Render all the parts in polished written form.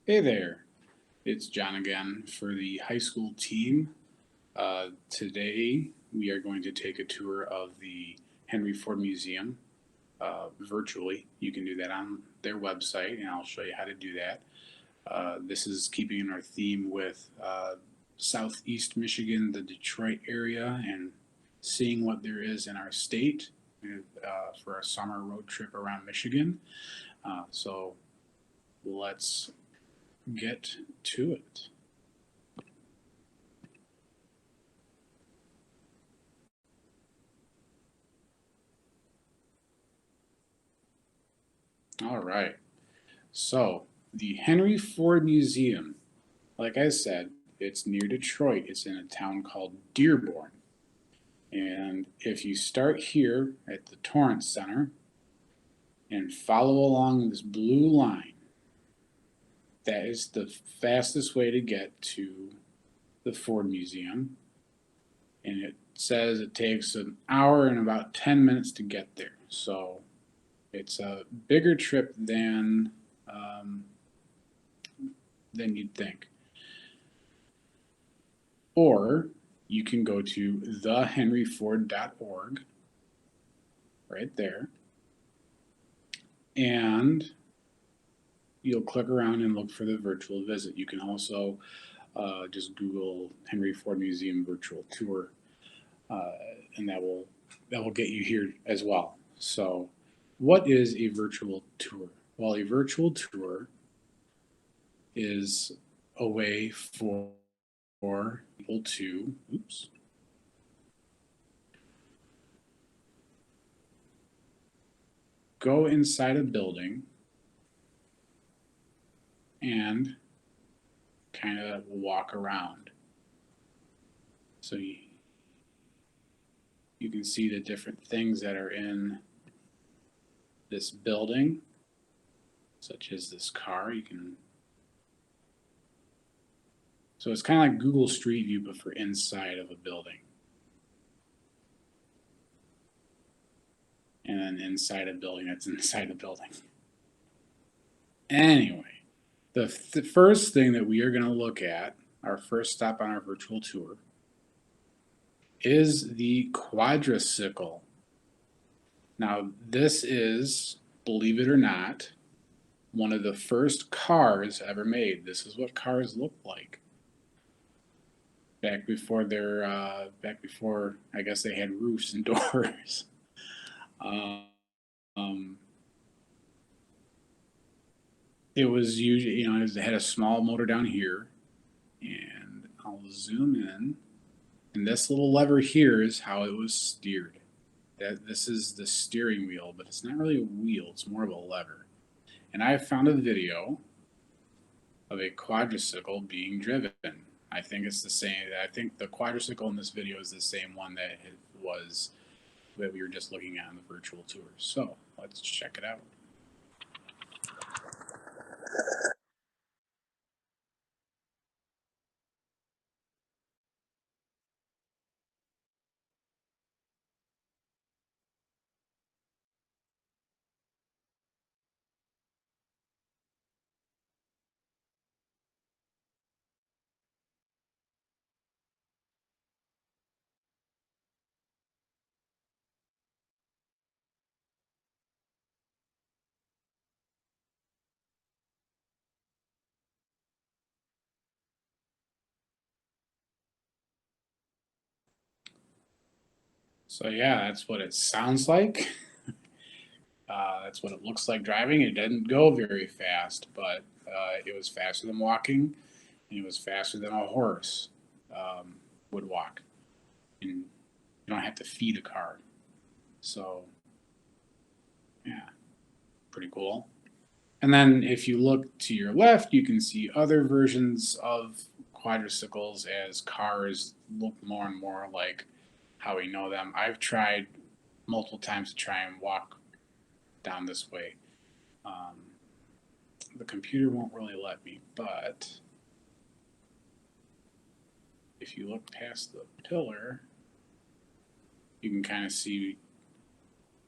Hey there, it's John again for the high school team. Today we are going to take a tour of the Henry Ford Museum virtually. You can do that on their website, and I'll show you how to do that. This is keeping in our theme with Southeast Michigan, the Detroit area, and seeing what there is in our state for a summer road trip around Michigan. So let's get to it. All right. So, the Henry Ford Museum, like I said, it's near Detroit. It's in a town called Dearborn. And if you start here at the Torrance Center and follow along this blue line, that is the fastest way to get to the Ford Museum. And it says it takes an hour and about 10 minutes to get there. So it's a bigger trip um, than you'd think. Or you can go to thehenryford.org right there, and you'll click around and look for the virtual visit. You can also just Google Henry Ford Museum virtual tour, uh, and that will get you here as well. So, what is a virtual tour? Well, a virtual tour is a way for people to go inside a building and kind of walk around. So you can see the different things that are in this building, such as this car. So it's kind of like Google Street View, but for inside of a building. And then inside a building that's inside a building. Anyway, the first thing that we are going to look at, our first stop on our virtual tour, is the quadricycle. Now, this is, believe it or not, one of the first cars ever made. This is what cars look like back before I guess they had roofs and doors. Um, it was usually, it had a small motor down here, and I'll zoom in. And this little lever here is how it was steered. That this is the steering wheel, but it's not really a wheel; it's more of a lever. And I found a video of a quadricycle being driven. I think it's the same. I think the quadricycle in this video is the same one that it was that we were just looking at in the virtual tour. So let's check it out. So yeah, that's what it sounds like. That's what it looks like driving. It didn't go very fast, but it was faster than walking, and it was faster than a horse um, would walk. And you don't have to feed a car. So yeah, pretty cool. And then if you look to your left, you can see other versions of quadricicles as cars look more and more like how we know them. I've tried multiple times to try and walk down this way. Um, the computer won't really let me, but if you look past the pillar, you can kind of see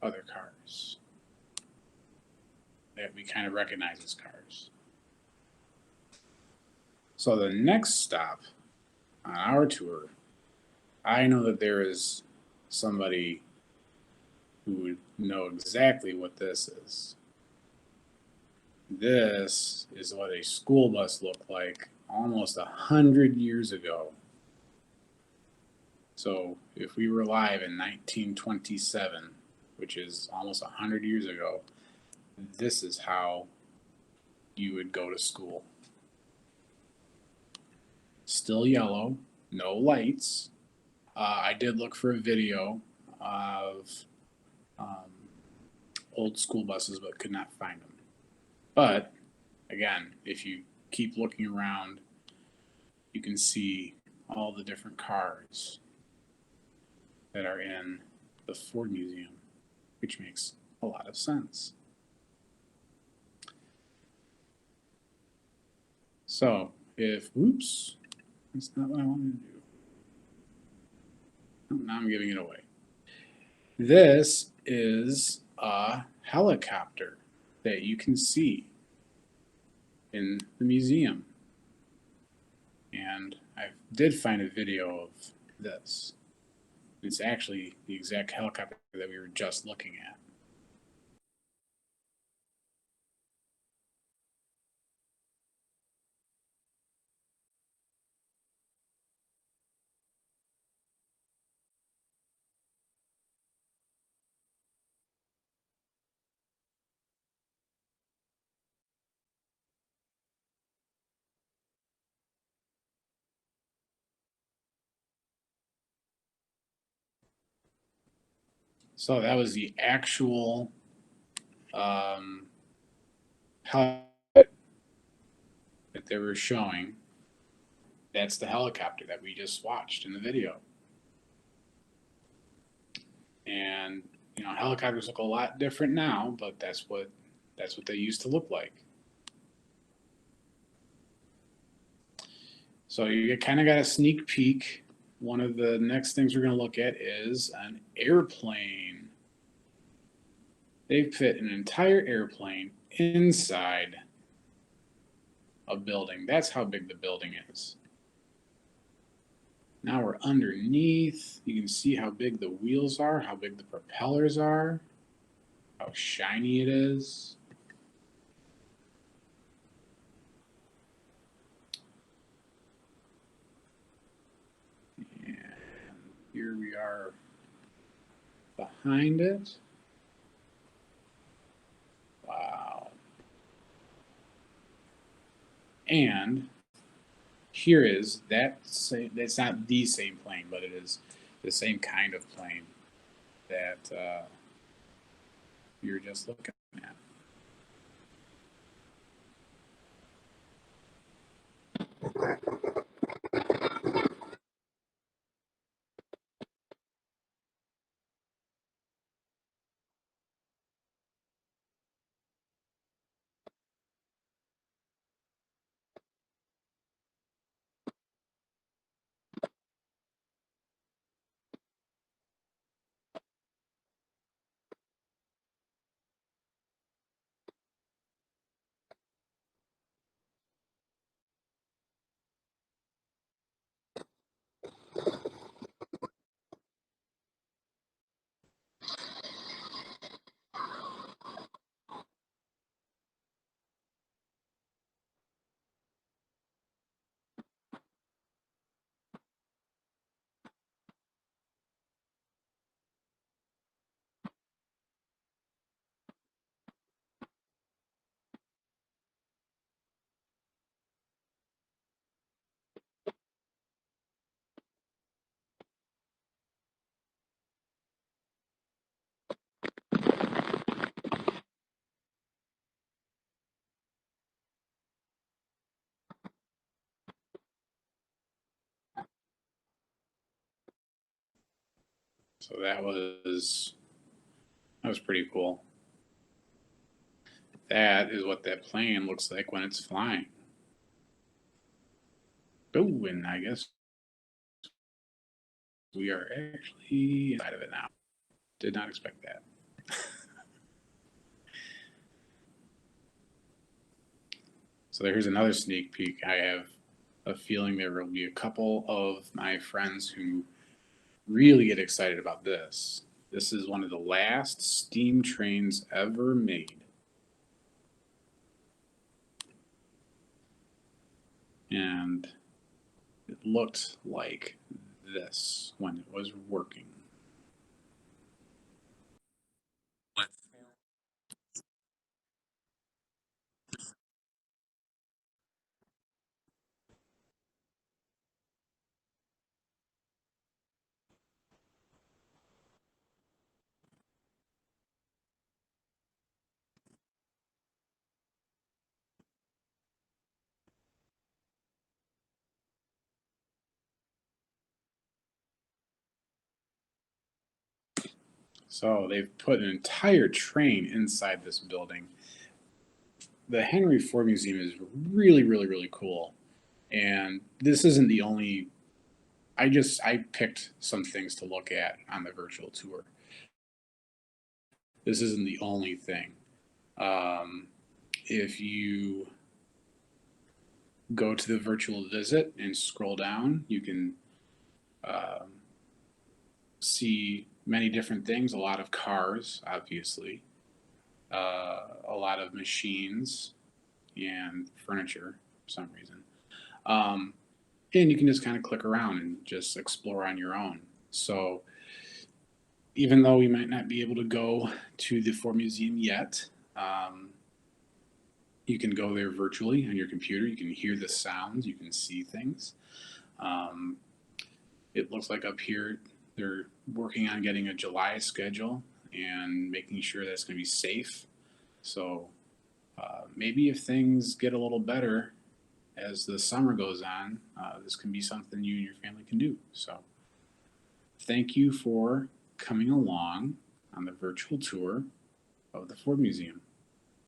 other cars that we kind of recognize as cars. So the next stop on our tour, I know that there is somebody who would know exactly what this is. This is what a school bus looked like almost 100 years ago. So if we were alive in 1927, which is almost 100 years ago, this is how you would go to school. Still yellow, no lights. I did look for a video of um, old school buses, but could not find them. But again, if you keep looking around, you can see all the different cars that are in the Ford Museum, which makes a lot of sense. So oops, that's not what I wanted to do. Oh, now I'm giving it away. This is a helicopter that you can see in the museum. And I did find a video of this. It's actually the exact helicopter that we were just looking at. So that was the actual helicopter that they were showing. That's the helicopter that we just watched in the video. And helicopters look a lot different now, but that's what they used to look like. So you kind of got a sneak peek. One of the next things we're going to look at is an airplane. They fit an entire airplane inside a building. That's how big the building is. Now we're underneath. You can see how big the wheels are, how big the propellers are, how shiny it is. And here we are behind it. Wow. And here is that's not the same plane, but it is the same kind of plane that you're just looking at. So that was pretty cool. That is what that plane looks like when it's flying. Oh, and I guess we are actually inside of it now. Did not expect that. So here's another sneak peek I have a feeling there will be a couple of my friends who really get excited about this. This is one of the last steam trains ever made. And it looked like this when it was working. So they've put an entire train inside this building. The Henry Ford Museum is really, really, really cool. And this isn't the only, I picked some things to look at on the virtual tour. This isn't the only thing. Um, if you go to the virtual visit and scroll down, you can um, see many different things, a lot of cars, obviously, a lot of machines and furniture for some reason. Um, and you can just kind of click around and just explore on your own. So even though we might not be able to go to the Ford Museum yet, um, you can go there virtually on your computer. You can hear the sounds, you can see things. Um, it looks like up here they're working on getting a July schedule and making sure that's going to be safe. So maybe if things get a little better as the summer goes on, this can be something you and your family can do. So thank you for coming along on the virtual tour of the Ford Museum.